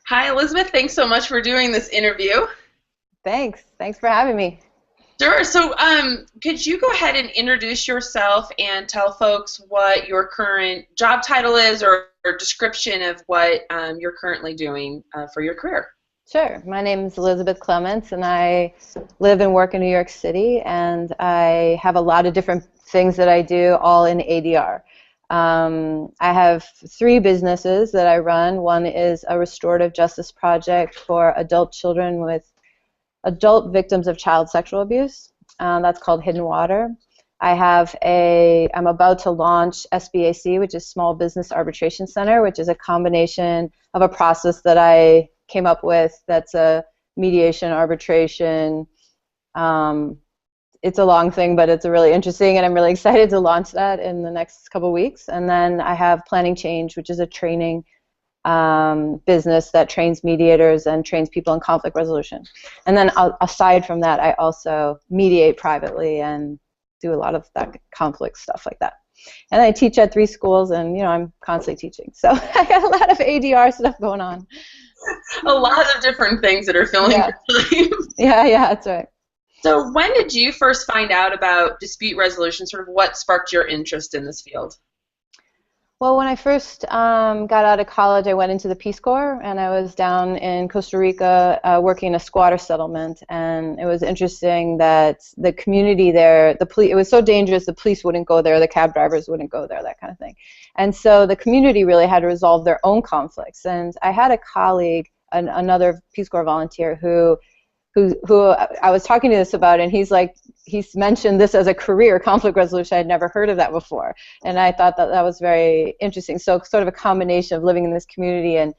Hi, Elizabeth. Thanks so much for doing this interview. Thanks. Thanks for having me. Sure. So, could you go ahead and introduce yourself and tell folks what your current job title is or description of what you're currently doing for your career? Sure. My name is Elizabeth Clements, and I live and work in New York City, and I have a lot of different things that I do, all in ADR. I have three businesses that I run. One is a restorative justice project for adult children with adult victims of child sexual abuse. That's called Hidden Water. I'm about to launch SBAC, which is Small Business Arbitration Center, which is a combination of a process that I came up with that's a mediation arbitration. Um, it's a long thing, but it's really interesting, and I'm really excited to launch that in the next couple of weeks. And then I have Planning Change, which is a training business that trains mediators and trains people in conflict resolution. And then aside from that, I also mediate privately and do a lot of that conflict stuff like that. And I teach at three schools, and I'm constantly teaching. So I got a lot of ADR stuff going on. A lot of different things that are filling Yeah, your time. yeah, that's right. So, when did you first find out about dispute resolution? Sort of what sparked your interest in this field? Well, when I first got out of college, I went into the Peace Corps, and I was down in Costa Rica working in a squatter settlement. And it was interesting that the community there, it was so dangerous, the police wouldn't go there, the cab drivers wouldn't go there, that kind of thing. And so the community really had to resolve their own conflicts. And I had a colleague, another Peace Corps volunteer, who I was talking to this about, and he's mentioned this as a career, conflict resolution. I'd never heard of that before, and I thought that was very interesting. So sort of a combination of living in this community, and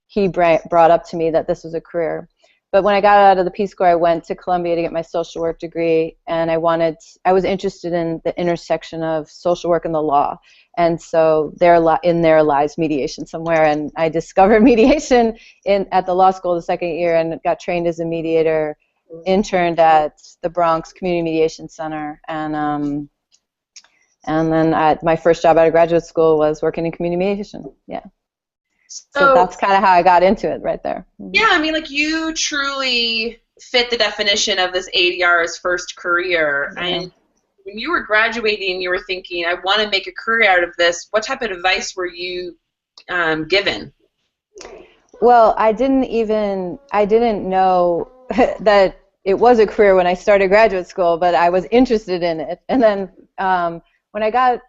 he brought up to me that this was a career. But when I got out of the Peace Corps, I went to Columbia to get my social work degree, and I was interested in the intersection of social work and the law. And so in there lies mediation somewhere, and I discovered mediation at the law school the second year and got trained as a mediator, interned at the Bronx Community Mediation Center, and then my first job out of graduate school was working in community mediation. Yeah. So So, that's kind of how I got into it right there. yeah, I mean, like you truly fit the definition of this ADR as first career. Yeah. And when you were graduating, you were thinking, I want to make a career out of this. What type of advice were you given? Well, I didn't know that it was a career when I started graduate school, but I was interested in it. And then when I got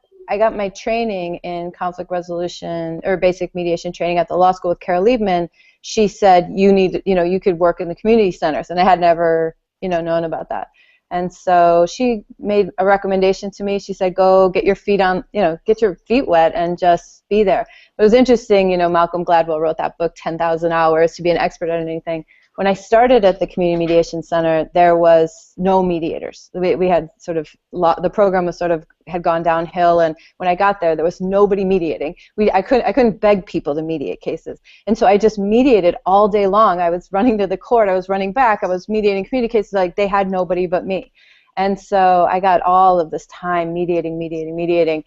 my training in conflict resolution or basic mediation training at the law school with Carol Liebman. She said you could work in the community centers, and I had never, known about that. And so she made a recommendation to me. She said, go get your get your feet wet and just be there. It was interesting, Malcolm Gladwell wrote that book, 10,000 Hours, to be an expert at anything. When I started at the Community Mediation Center, there was no mediators. We had the program had gone downhill, and when I got there was nobody mediating. I couldn't beg people to mediate cases, and so I just mediated all day long. I was running to the court, I was running back, I was mediating community cases. Like, they had nobody but me, and so I got all of this time mediating.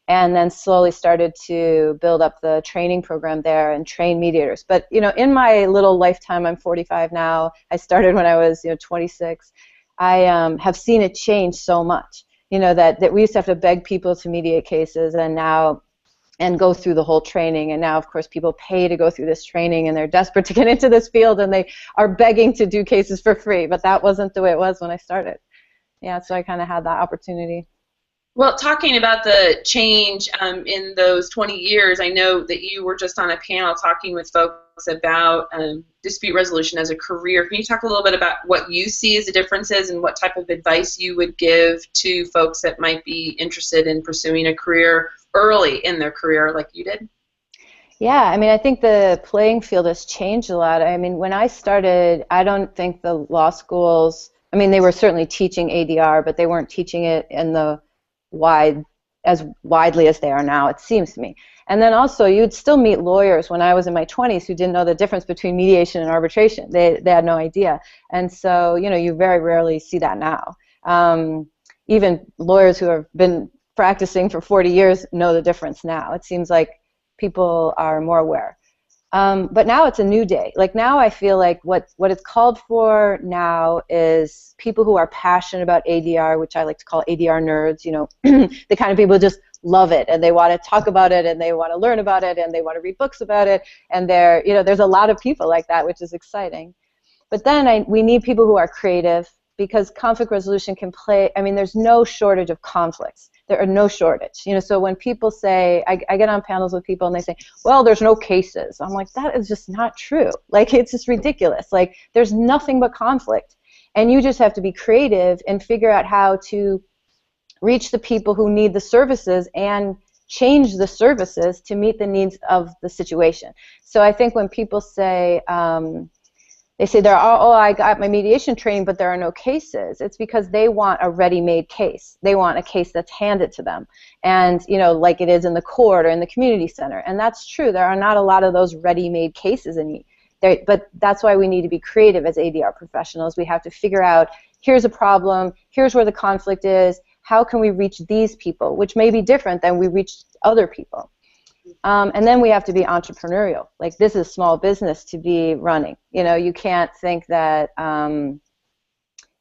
And then slowly started to build up the training program there and train mediators. But in my little lifetime, I'm 45 now. I started when I was 26. I have seen it change so much. That we used to have to beg people to mediate cases, and go through the whole training. And now, of course, people pay to go through this training, and they're desperate to get into this field, and they are begging to do cases for free. But that wasn't the way it was when I started. Yeah, so I kind of had that opportunity. Well, talking about the change in those 20 years, I know that you were just on a panel talking with folks about dispute resolution as a career. Can you talk a little bit about what you see as the differences and what type of advice you would give to folks that might be interested in pursuing a career early in their career like you did? Yeah, I mean, I think the playing field has changed a lot. I mean, when I started, I don't think the law schools, I mean, they were certainly teaching ADR, but they weren't teaching it in the as widely as they are now, it seems to me. And then also, you'd still meet lawyers when I was in my 20s who didn't know the difference between mediation and arbitration. They had no idea. And so, you very rarely see that now. Even lawyers who have been practicing for 40 years know the difference now. It seems like people are more aware. But now it's a new day. Like now I feel like what it's called for now is people who are passionate about ADR, which I like to call ADR nerds, you know, the kind of people who just love it and they want to talk about it and they want to learn about it and they want to read books about it. And you know, there's a lot of people like that, which is exciting. But then we need people who are creative, because conflict resolution can play, I mean, there's no shortage of conflicts. There are no shortage. You know, so when people say, I get on panels with people and they say, well, there's no cases. I'm like, that is just not true. Like, it's just ridiculous. Like, there's nothing but conflict. And you just have to be creative and figure out how to reach the people who need the services and change the services to meet the needs of the situation. So I think when people say, they say there are, oh, I got my mediation training, but there are no cases. It's because they want a ready-made case. They want a case that's handed to them, and you know, like it is in the court or in the community center. And that's true. There are not a lot of those ready-made cases but that's why we need to be creative as ADR professionals. We have to figure out, here's a problem, here's where the conflict is. How can we reach these people, which may be different than we reach other people. And then we have to be entrepreneurial. Like, this is small business to be running. You know, you can't think that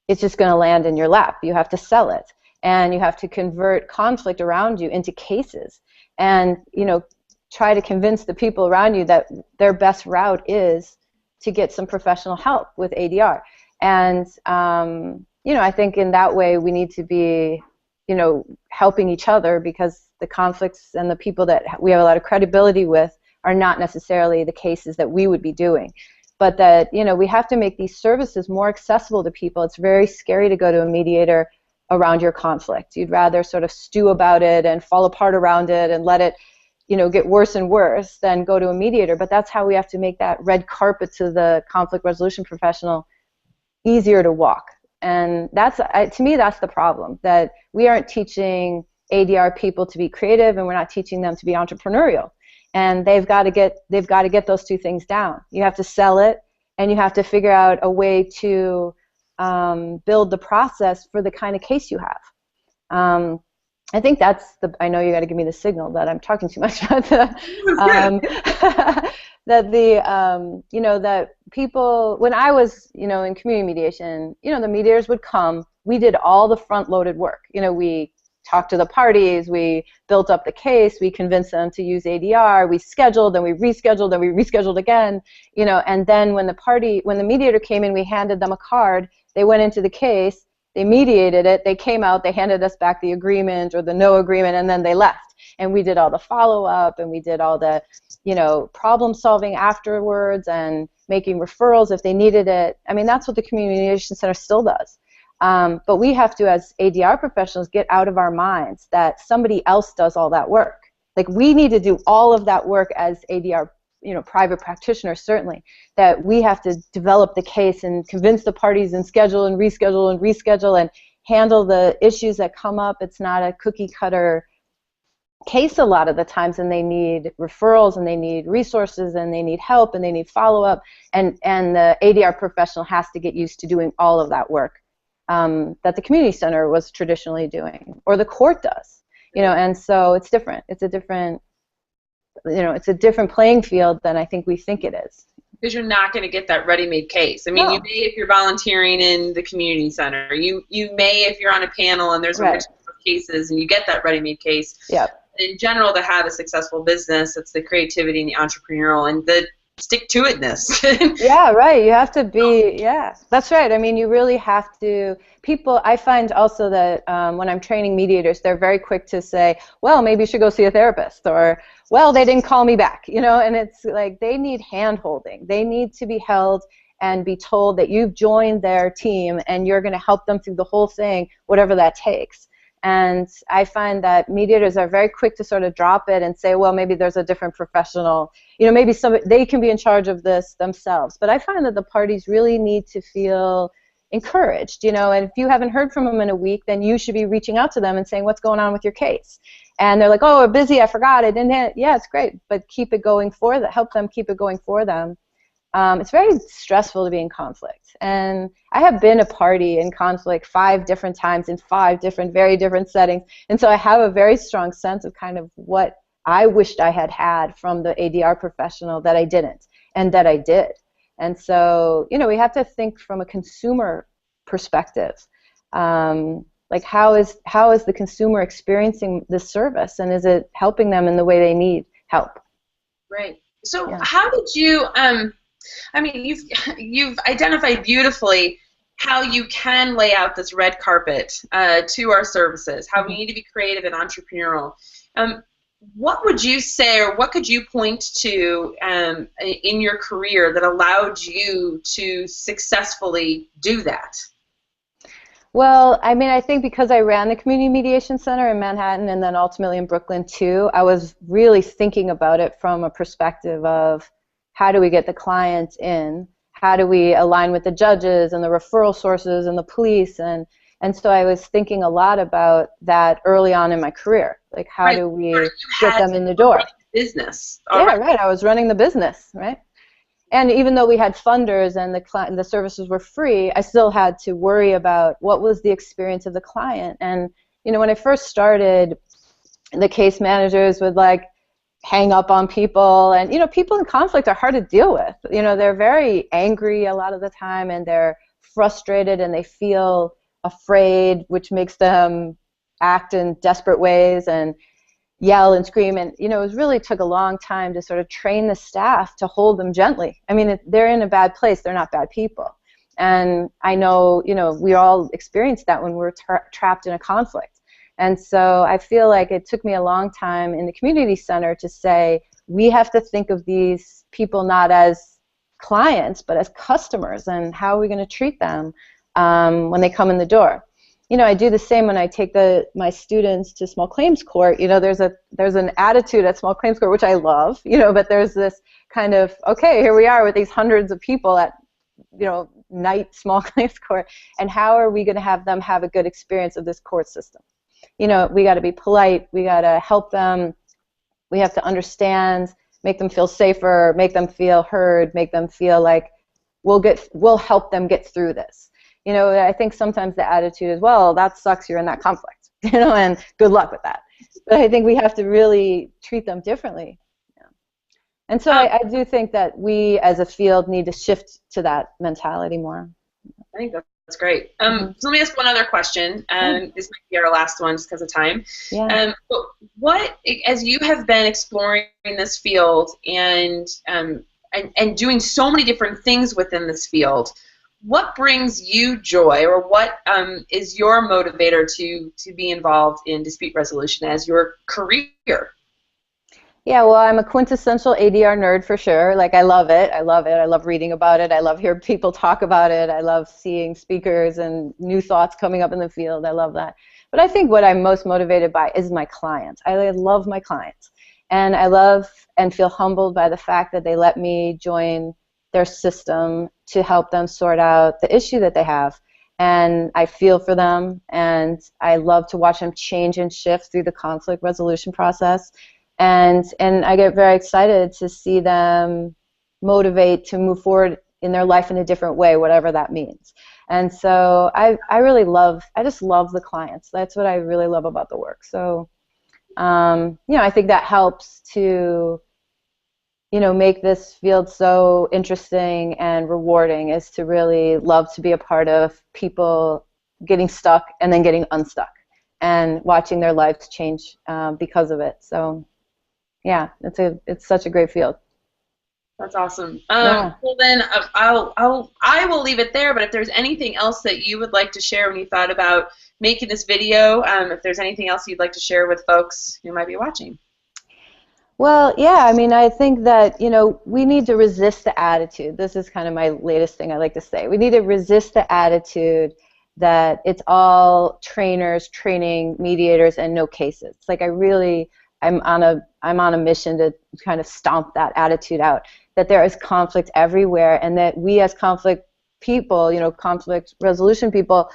it's just going to land in your lap. You have to sell it, and you have to convert conflict around you into cases, and you know, try to convince the people around you that their best route is to get some professional help with ADR. And you know, I think in that way we need to be, you know, helping each other, because the conflicts and the people that we have a lot of credibility with are not necessarily the cases that we would be doing. But that, you know, we have to make these services more accessible to people. It's very scary to go to a mediator around your conflict. You'd rather sort of stew about it and fall apart around it and let it, you know, get worse and worse than go to a mediator. But that's how we have to make that red carpet to the conflict resolution professional easier to walk. And that's, to me, that's the problem, that we aren't teaching ADR people to be creative, and we're not teaching them to be entrepreneurial. And they've got to get those two things down. You have to sell it, and you have to figure out a way to build the process for the kind of case you have. I think that's I know you got to give me the signal that I'm talking too much about you know, that people, when I was, you know, in community mediation, you know, the mediators would come. We did all the front-loaded work. You know, we talked to the parties, we built up the case, we convinced them to use ADR, we scheduled, and we rescheduled, and we rescheduled again, you know, and then when the mediator came in, we handed them a card, they went into the case, they mediated it, they came out, they handed us back the agreement or the no agreement, and then they left. And we did all the follow-up, and we did all the, you know, problem solving afterwards, and making referrals if they needed it. I mean, that's what the Community Mediation Center still does. But we have to, as ADR professionals, get out of our minds that somebody else does all that work. Like, we need to do all of that work as ADR, you know, private practitioners, certainly, that we have to develop the case and convince the parties and schedule and reschedule and handle the issues that come up. It's not a cookie-cutter case a lot of the times, and they need referrals, and they need resources, and they need help, and they need follow-up, and the ADR professional has to get used to doing all of that work that the community center was traditionally doing, or the court does, you know. And so it's different. It's a different, you know, it's a different playing field than I think we think it is. Because you're not going to get that ready-made case. I mean, No. You may if you're volunteering in the community center. You may if you're on a panel and there's a list of cases and you get that ready-made case. Yep. In general, to have a successful business, it's the creativity and the entrepreneurial and the stick-to-itness. Yeah, right. You have to be, yeah, that's right. I mean, you really have to, people, I find also that when I'm training mediators, they're very quick to say, well, maybe you should go see a therapist, or, well, they didn't call me back, you know, and it's like they need hand-holding. They need to be held and be told that you've joined their team and you're going to help them through the whole thing, whatever that takes. And I find that mediators are very quick to sort of drop it and say, well, maybe there's a different professional, you know, maybe they can be in charge of this themselves. But I find that the parties really need to feel encouraged, you know, and if you haven't heard from them in a week, then you should be reaching out to them and saying, what's going on with your case? And they're like, oh, we're busy, I forgot, I didn't hit. Yeah, it's great, but keep it going for them, help them keep it going for them. It's very stressful to be in conflict. And I have been a party in conflict 5 different times in 5 different, very different settings. And so I have a very strong sense of kind of what I wished I had had from the ADR professional that I didn't, and that I did. And so, we have to think from a consumer perspective. Like how is the consumer experiencing this service, and is it helping them in the way they need help? Right. So how did you, you've identified beautifully how you can lay out this red carpet to our services, how we need to be creative and entrepreneurial. What would you say, or what could you point to in your career that allowed you to successfully do that? Well, I think because I ran the Community Mediation Center in Manhattan and then ultimately in Brooklyn too, I was really thinking about it from a perspective of how do we get the clients in? How do we align with the judges and the referral sources and the police? And so I was thinking a lot about that early on in my career. Like how do we get them in the door? Business. Right. I was running the business, right? And even though we had funders and the services were free, I still had to worry about what was the experience of the client. And when I first started, the case managers would hang up on people, and people in conflict are hard to deal with. They're very angry a lot of the time, and they're frustrated, and they feel afraid, which makes them act in desperate ways and yell and scream. And it really took a long time to sort of train the staff to hold them gently. If they're in a bad place, they're not bad people. And I know, we all experienced that when we're trapped in a conflict. And so I feel like it took me a long time in the community center to say, we have to think of these people not as clients, but as customers, and how are we going to treat them when they come in the door. I do the same when I take my students to small claims court. There's an attitude at small claims court, which I love, but there's this kind of, okay, here we are with these hundreds of people at, night small claims court, and how are we going to have them have a good experience of this court system? We got to be polite, we got to help them, we have to understand, make them feel safer, make them feel heard, make them feel like we'll help them get through this. I think sometimes the attitude is, well, that sucks, you're in that conflict, and good luck with that. But I think we have to really treat them differently. Yeah. And so I do think that we as a field need to shift to that mentality more. I think that's great. So let me ask one other question. This might be our last one just because of time. Yeah. But what, as you have been exploring this field and doing so many different things within this field, what brings you joy, or what is your motivator to be involved in dispute resolution as your career? Yeah, well, I'm a quintessential ADR nerd for sure. I love it. I love reading about it. I love hearing people talk about it. I love seeing speakers and new thoughts coming up in the field. I love that. But I think what I'm most motivated by is my clients. I love my clients. And I love and feel humbled by the fact that they let me join their system to help them sort out the issue that they have. And I feel for them, and I love to watch them change and shift through the conflict resolution process. And I get very excited to see them motivate to move forward in their life in a different way, whatever that means. And so I just love the clients. That's what I really love about the work. So, I think that helps to make this field so interesting and rewarding, is to really love to be a part of people getting stuck and then getting unstuck and watching their lives change because of it. So, yeah, it's such a great field. That's awesome. Yeah. Well, then I will leave it there. But if there's anything else that you would like to share when you thought about making this video, if there's anything else you'd like to share with folks who might be watching. Well, yeah, I think that, we need to resist the attitude. This is kind of my latest thing I like to say. We need to resist the attitude that it's all trainers, training, mediators, and no cases. I'm on a mission to kind of stomp that attitude out, that there is conflict everywhere, and that we as conflict people, conflict resolution people,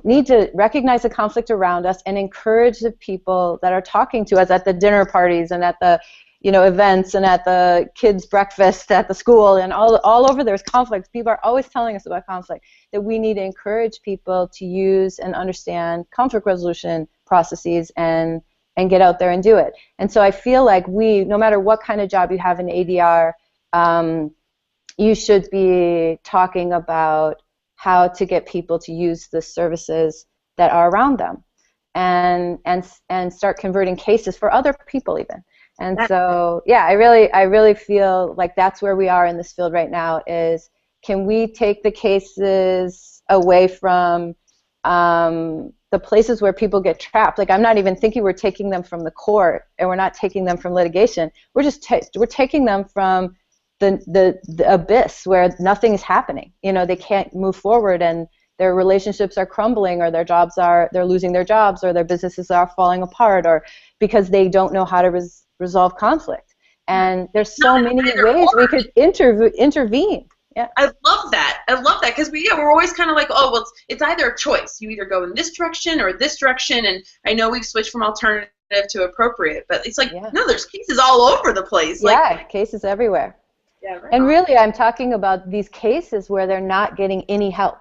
need to recognize the conflict around us and encourage the people that are talking to us at the dinner parties and at the events and at the kids' breakfast at the school, and all over there's conflict. People are always telling us about conflict, that we need to encourage people to use and understand conflict resolution processes and and get out there and do it. And so I feel like no matter what kind of job you have in ADR, you should be talking about how to get people to use the services that are around them, and start converting cases for other people even. And so, yeah, I really feel like that's where we are in this field right now, is can we take the cases away from the places where people get trapped? Like, I'm not even thinking we're taking them from the court, and we're not taking them from litigation. We're just we're taking them from the abyss where nothing is happening. You know, they can't move forward, and their relationships are crumbling, or they're losing their jobs, or their businesses are falling apart, or because they don't know how to resolve conflict. And there's so many ways we could intervene. Yeah. I love that. I love that, because we're always kind of like, oh, well, it's either a choice. You either go in this direction or this direction, and I know we've switched from alternative to appropriate, but it's like, no, there's cases all over the place. Yeah, cases everywhere. Yeah, right. And really, I'm talking about these cases where they're not getting any help,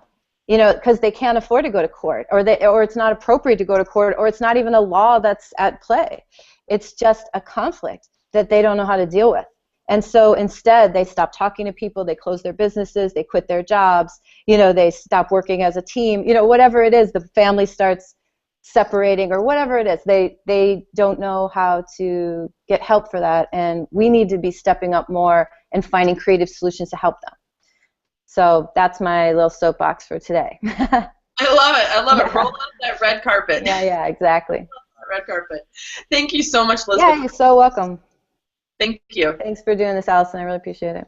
you know, because they can't afford to go to court, or it's not appropriate to go to court, or it's not even a law that's at play. It's just a conflict that they don't know how to deal with. And so instead, they stop talking to people, they close their businesses, they quit their jobs, you know, they stop working as a team, you know, whatever it is, the family starts separating, or whatever it is, they don't know how to get help for that. And we need to be stepping up more and finding creative solutions to help them. So that's my little soapbox for today. I love it. I love it. Roll out that red carpet. Yeah, exactly. Red carpet. Thank you so much, Elizabeth. Yeah, you're so welcome. Thank you. Thanks for doing this, Allison. I really appreciate it.